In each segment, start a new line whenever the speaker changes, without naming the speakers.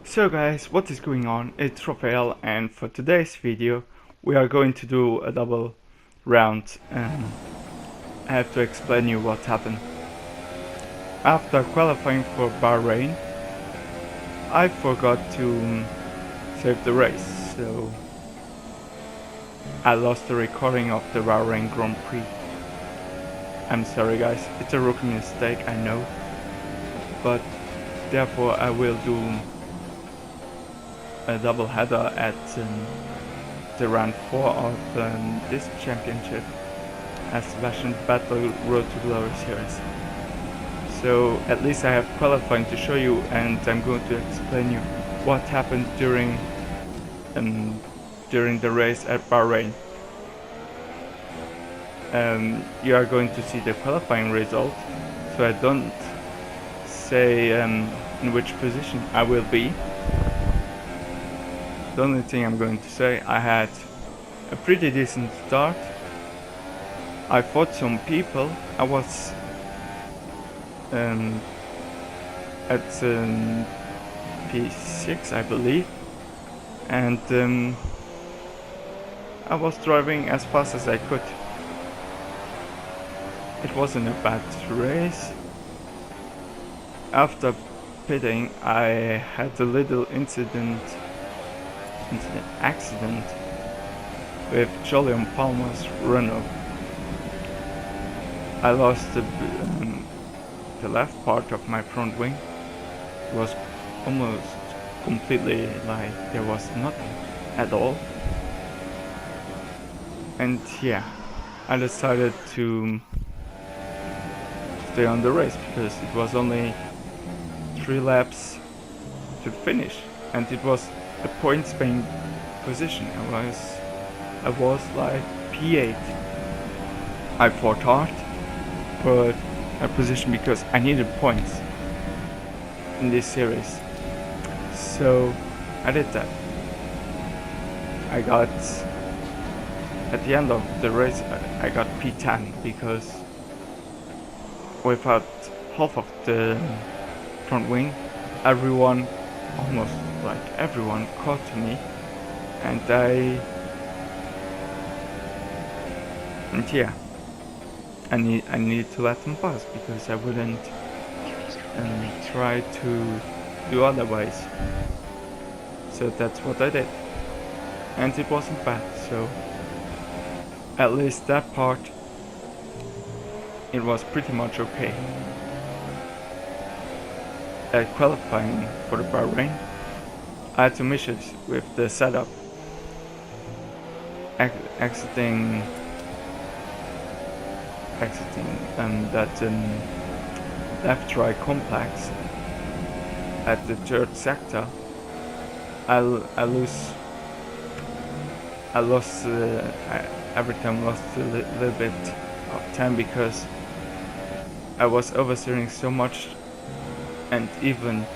So guys, what is going on? It's Raphael, and for today's video we are going to do a double round, and I have to explain you what happened. After qualifying for Bahrain, I forgot to save the race, so I lost the recording of the Bahrain Grand Prix. I'm sorry guys, it's a rookie mistake, I know, but therefore I will do a double header at the round 4 of this championship as Sebastian Battle Road to Glory series. So at least I have qualifying to show you, and I'm going to explain you what happened during the race at Bahrain. You are going to see the qualifying result, so I don't say in which position I will be. The only thing I'm going to say, I had a pretty decent start. I fought some people. I was at P6 I believe, and I was driving as fast as I could. It wasn't a bad race. After pitting I had a little accident with Julian Palmer's Renault. I lost the left part of my front wing. It was almost completely, like there was nothing at all. And yeah, I decided to stay on the race because it was only 3 laps to finish, and it was a points paying position. I was like P8. I fought hard for a position because I needed points in this series, so I did that. I got, at the end of the race, I got P10 because without half of the front wing, almost everyone caught to me, and yeah, I needed to let them pass because I wouldn't try to do otherwise. So that's what I did, and it wasn't bad. So at least that part, it was pretty much okay. At qualifying for the Bahrain, I had some issues with the setup. Exiting that left right complex at the 3rd sector, every time lost a little bit of time because I was oversteering so much, and even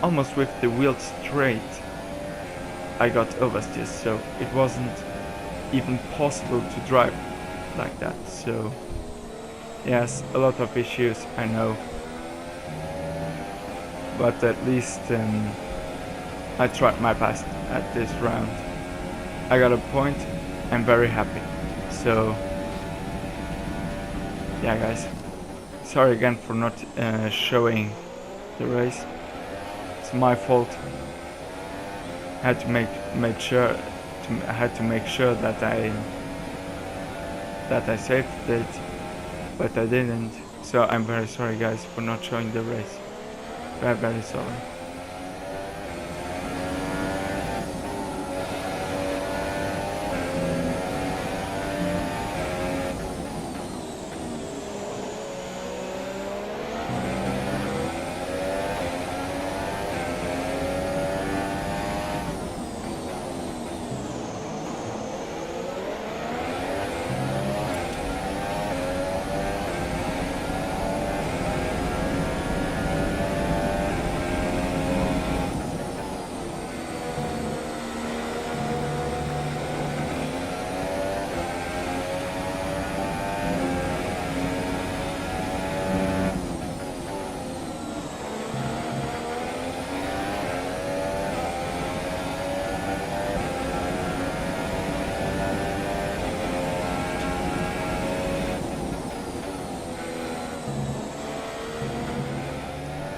almost with the wheel straight I got oversteered, so it wasn't even possible to drive like that. So yes, a lot of issues, I know, but at least I tried my best at this round. I got a point. I'm very happy. So yeah guys, sorry again for not showing the race. It's my fault. I had to make sure that I saved it, but I didn't. So I'm very sorry guys for not showing the race. Very sorry.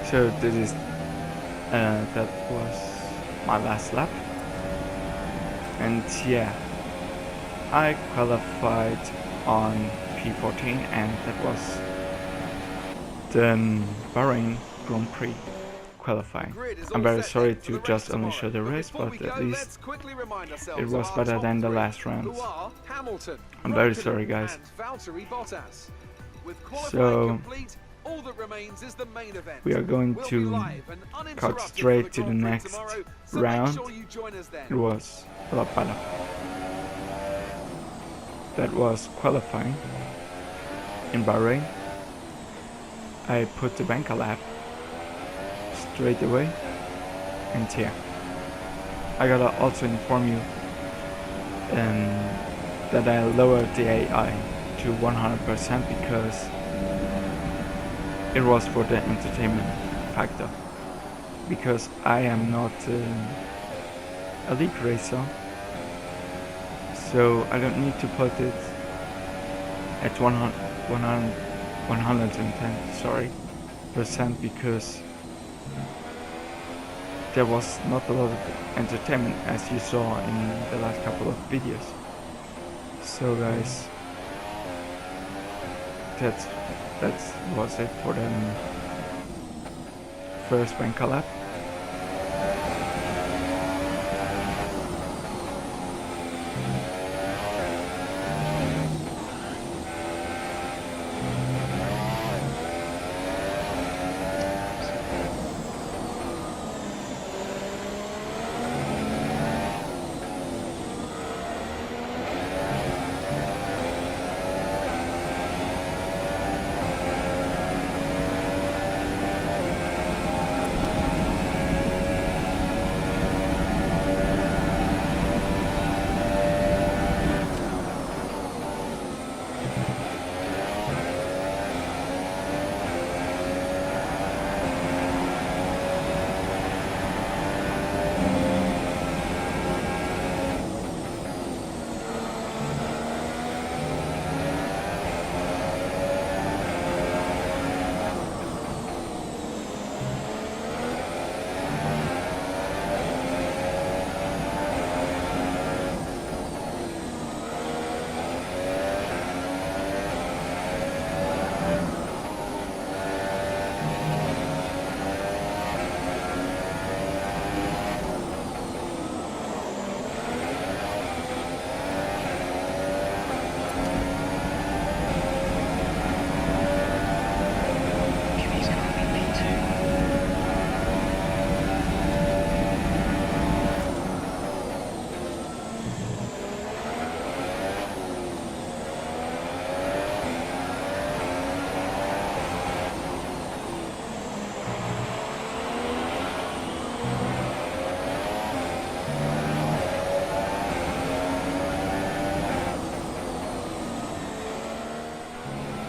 So this is that was my last lap, and yeah, I qualified on P14, and that was the Bahrain Grand Prix qualifying. I'm very sorry to just only show the race, but at least it was better than the last rounds. I'm very sorry, guys. So we are going to cut straight to the next round. It was a lot better. That was qualifying in Bahrain. I put the banker lap straight away, and here I gotta also inform you that I lowered the AI to 100% because it was for the entertainment factor, because I am not a league racer, so I don't need to put it at 110% because there was not a lot of entertainment as you saw in the last couple of videos. So guys, that was it for the first banker lap.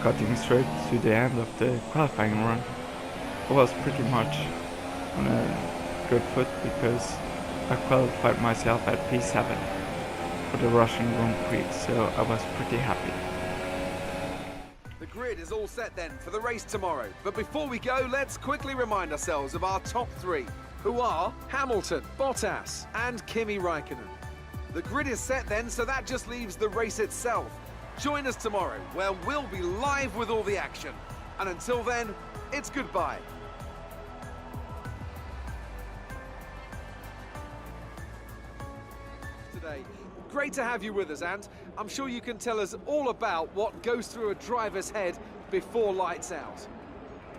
Cutting straight to the end of the qualifying run, I was pretty much on a good foot because I qualified myself at P7 for the Russian Grand Prix, so I was pretty happy.
The grid is all set then for the race tomorrow, but before we go, let's quickly remind ourselves of our top three, who are Hamilton, Bottas and Kimi Raikkonen. The grid is set then, so that just leaves the race itself. Join us tomorrow, where we'll be live with all the action. And until then, it's goodbye. Today, great to have you with us, and I'm sure you can tell us all about what goes through a driver's head before lights out.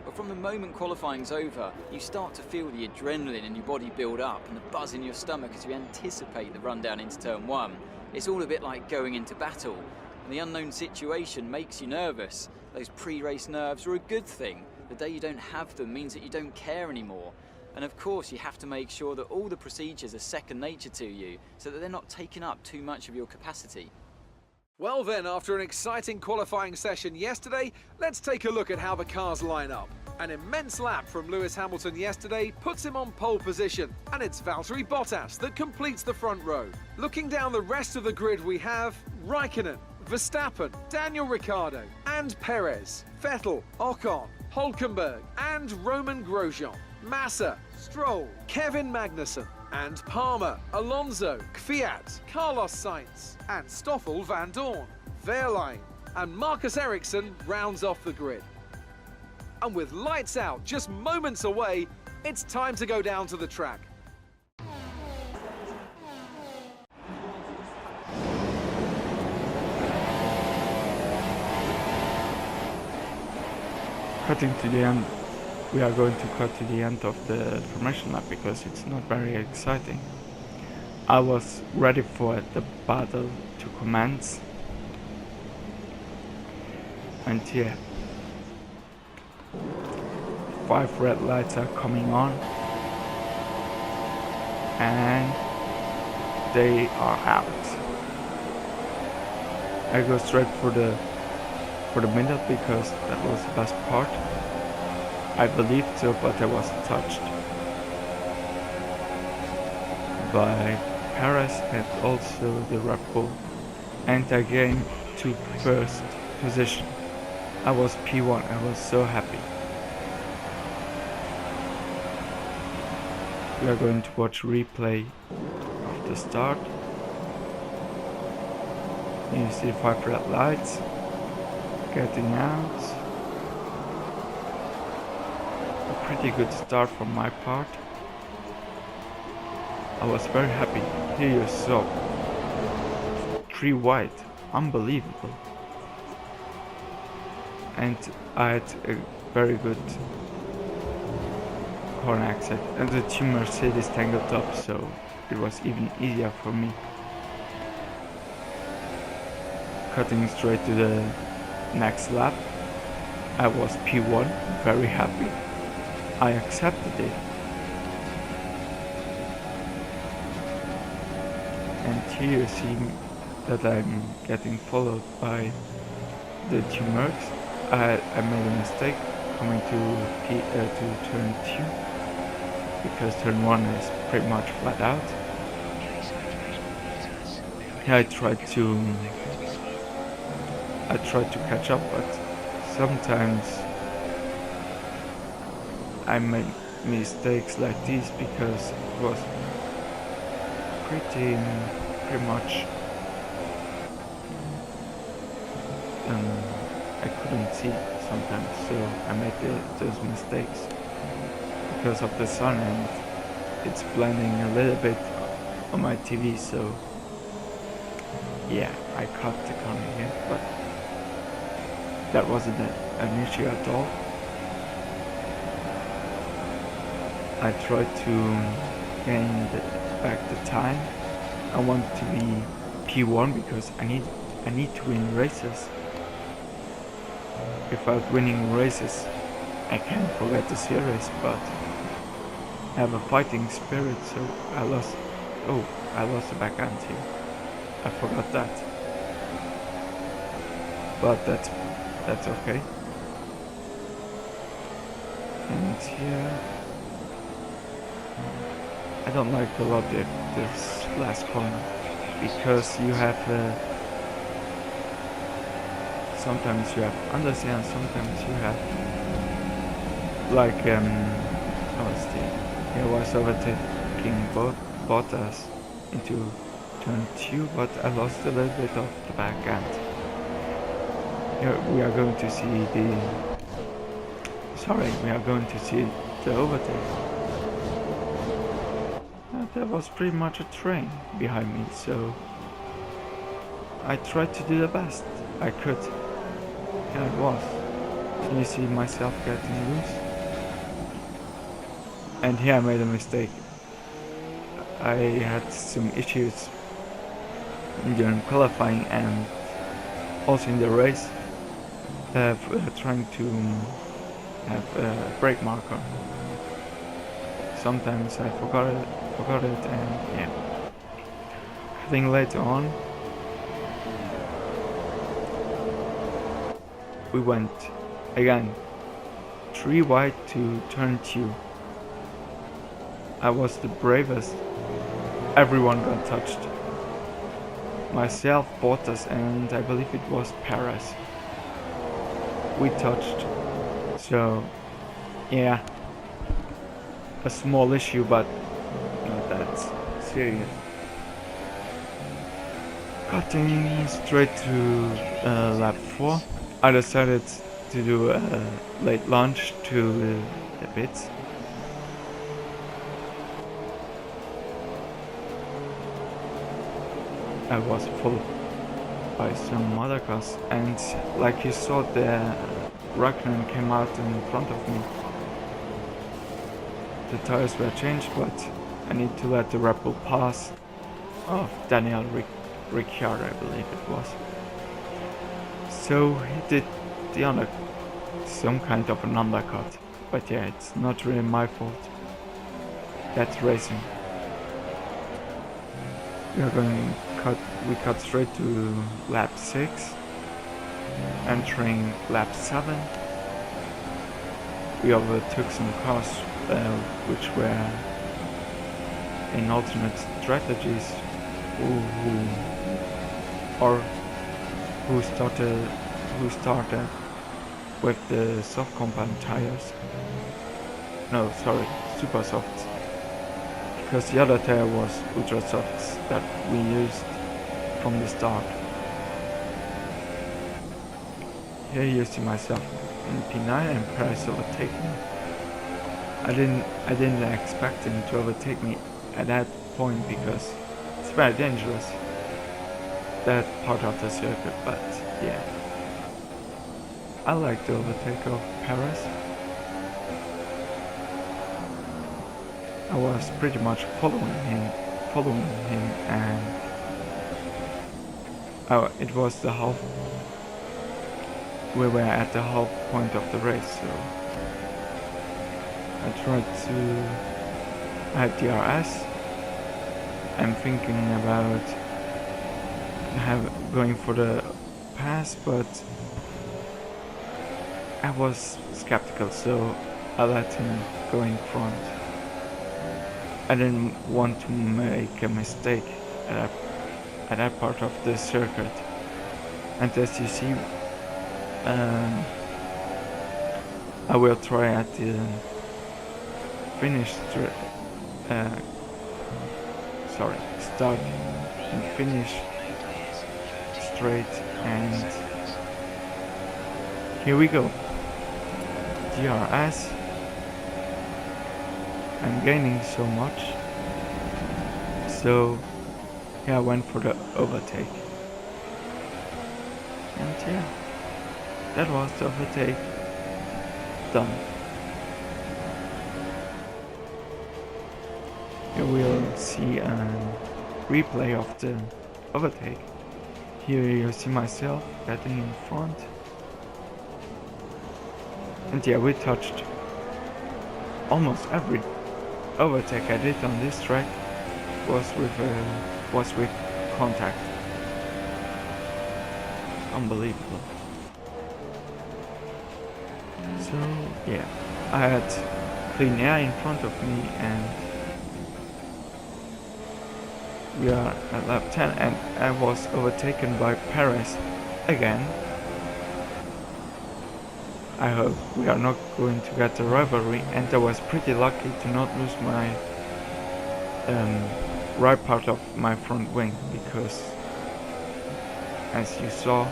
But from the moment qualifying's over, you start to feel the adrenaline in your body build up and the buzz in your stomach as you anticipate the run down into turn one. It's all a bit like going into battle. The unknown situation makes you nervous. Those pre-race nerves are a good thing. The day you don't have them means that you don't care anymore. And of course you have to make sure that all the procedures are second nature to you so that they're not taking up too much of your capacity.
Well then, after an exciting qualifying session yesterday, let's take a look at how the cars line up. An immense lap from Lewis Hamilton yesterday puts him on pole position, and it's Valtteri Bottas that completes the front row. Looking down the rest of the grid, we have Raikkonen, Verstappen, Daniel Ricciardo and Perez, Vettel, Ocon, Hulkenberg and Roman Grosjean, Massa, Stroll, Kevin Magnussen and Palmer, Alonso, Kvyat, Carlos Sainz and Stoffel van Dorn, Wehrlein and Marcus Ericsson rounds off the grid. And with lights out just moments away, it's time to go down to the track.
Cutting to the end, we are going to cut to the end of the formation lap because it's not very exciting. I was ready for the battle to commence, and yeah, 5 red lights are coming on and they are out. I go straight for the middle because that was the best part. I believed so, but I wasn't touched by Perez and also the Red Bull, and I gained to first position. I was P1, I was so happy. We are going to watch replay of the start. You see 5 red lights getting out. A pretty good start from my part. I was very happy. Here you saw 3 white, unbelievable. And I had a very good corner exit, and the 2 Mercedes tangled up, so it was even easier for me. Cutting straight to the next lap, I was P1, very happy. I accepted it. And here you see that I'm getting followed by the 2 Mercs. I made a mistake coming to turn 2 because turn 1 is pretty much flat out. Here I tried to catch up, but sometimes I made mistakes like these because it was pretty much I couldn't see sometimes, so I made those mistakes because of the sun, and it's blending a little bit on my TV, so yeah, I cut the corner here, but that wasn't an issue at all. I tried to gain back the time. I want to be P1 because I need to win races. Without winning races, I can't forget the series, but I have a fighting spirit, so I lost the back end here. I forgot that. But that's okay. And here, I don't like a lot this last corner because you have sometimes you have understand, sometimes you have like I was overtaking Bottas into turn 2, but I lost a little bit of the back end. Here we are going to see the overtake. There was pretty much a train behind me, so I tried to do the best I could. Here it was. Can you see myself getting loose? And here I made a mistake. I had some issues during qualifying and also in the race, trying to have a brake marker. Sometimes I forgot it, and yeah. I think later on we went again 3 wide to turn 2. I was the bravest. Everyone got touched. Myself, Bottas, and I believe it was Perez. We touched So yeah, a small issue, but not that serious. Cutting straight to lap 4, I decided to do a late launch to the pits. I was followed by some other cars, and like you saw, the Raikkonen came out in front of me. The tires were changed, but I need to let the Red Bull pass of Daniel Ricciardo, I believe it was. So he did some kind of an undercut, but yeah, it's not really my fault. That's racing. We cut straight to lap 6, entering lap 7. We overtook some cars which were in alternate strategies, who started with the soft compound tires. No, sorry, super soft. Because the other tire was ultra softs that we used from the start. Here you see myself in P9 and Perez overtaking me. I didn't expect him to overtake me at that point because it's very dangerous, that part of the circuit, but yeah. I like the overtake of Perez. I was pretty much following him, and it was the half. We were at the half point of the race, so I tried to add DRS. I'm thinking about going for the pass, but I was skeptical, so I let him go in front. I didn't want to make a mistake at that part of the circuit. And as you see, I will try at the start and finish straight, and here we go. DRS. I'm gaining so much, so yeah, I went for the overtake, and yeah, that was the overtake done. Here we'll see a replay of the overtake. Here you see myself getting in front, and yeah, we touched almost every overtake I did on this track was with contact. Unbelievable. So yeah, I had clean air in front of me, and we are at lap 10, and I was overtaken by Perez again. I hope we are not going to get a rivalry, and I was pretty lucky to not lose my right part of my front wing, because as you saw,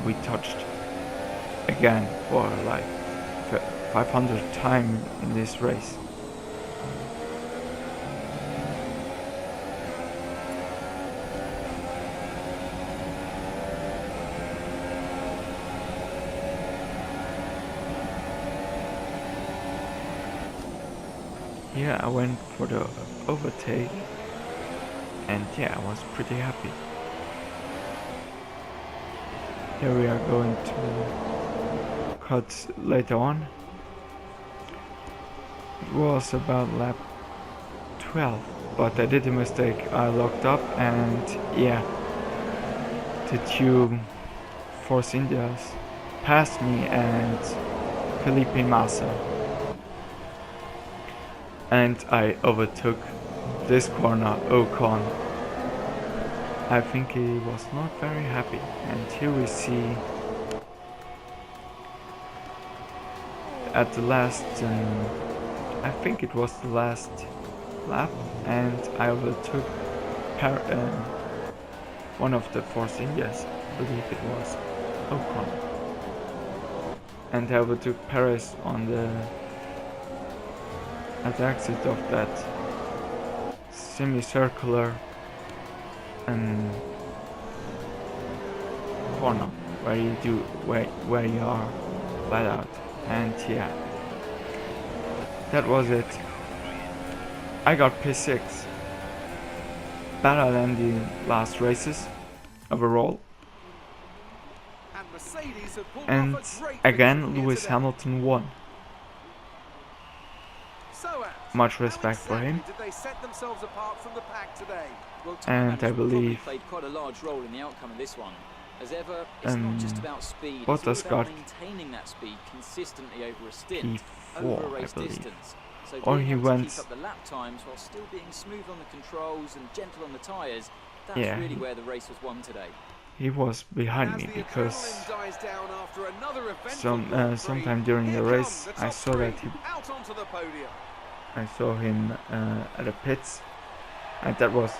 we touched again for like 500th time in this race. Yeah, I went for the overtake, and yeah, I was pretty happy. Here we are going to cut later on. It was about lap 12, but I did a mistake. I locked up, and yeah, the two Force Indias passed me and Felipe Massa. And I overtook this corner, Ocon. I think he was not very happy. And here we see at the last, I think it was the last lap, and I overtook one of the Force Indias, I believe it was Ocon, and I overtook Perez on at the exit of that semicircular corner where you are flat out, and yeah, that was it. I got P6, better than the last races overall,
And Mercedes have pulled
and
off a great
again
victory here
Lewis
today.
Hamilton won.
So, Ant,
Much
how
respect for him.
exactly did they set themselves apart from the pack today?
Well, time
And I
management probably
believe
played quite a large role in the outcome of this one. As ever, it's not just about speed,
Bottas
it's all about
got
maintaining that speed consistently over a stint,
P4,
over a
I
race
believe.
distance. So
Or
being
he
able to
went-
keep up the lap times while still being smooth on the controls and gentle on the tyres, that's
Yeah,
really where the race was won today.
He was behind
As
me
the
because
adrenaline dies down after another eventful Grand Prix,
sometime during
here
the
come
race
the
I
top
saw
three
that
out onto the podium.
I saw him at the pits, and that was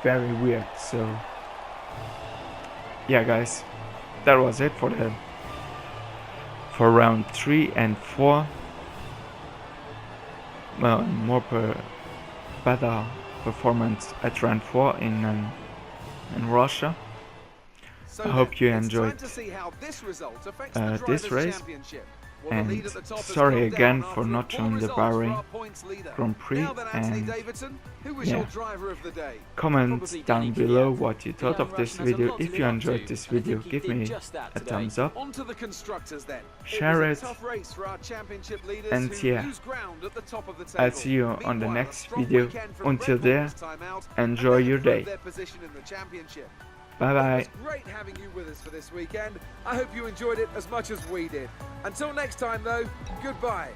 very weird. So yeah, guys, that was it for round 3 and 4. Well, better performance at round 4 in Russia.
So
I hope you
it's
enjoyed
time to see how this result affects
this
the Drivers'
race.
Championship. Well, the lead
And
at the top has
sorry
gone
again
down
for
after a
not
poor
showing the
result for
Bahrain
our points leader.
Grand Prix,
Now then, Anthony
and
Davidson, who was
yeah.
your driver of the day?
Comment
Probably
down
Danny
below
Kvyat.
what you
The
thought
young
of this
Russian has a
video.
lot to
If
live
you
up
enjoyed
to,
this
and I
video,
think he
give
did
me
just that
a
today.
thumbs up,
On to the constructors then.
share
It
it,
was a tough race for our championship leaders
and
who
yeah,
lose ground at the top of the table.
I'll see you on the
Meanwhile,
next
a strong
video.
weekend from
Until
Red Bull
there,
this time out,
enjoy
and they
your
improved
day.
their position in the championship.
Bye
It
bye.
was great having you with us for this weekend. I hope you enjoyed it as much as we did. Until next time though, goodbye.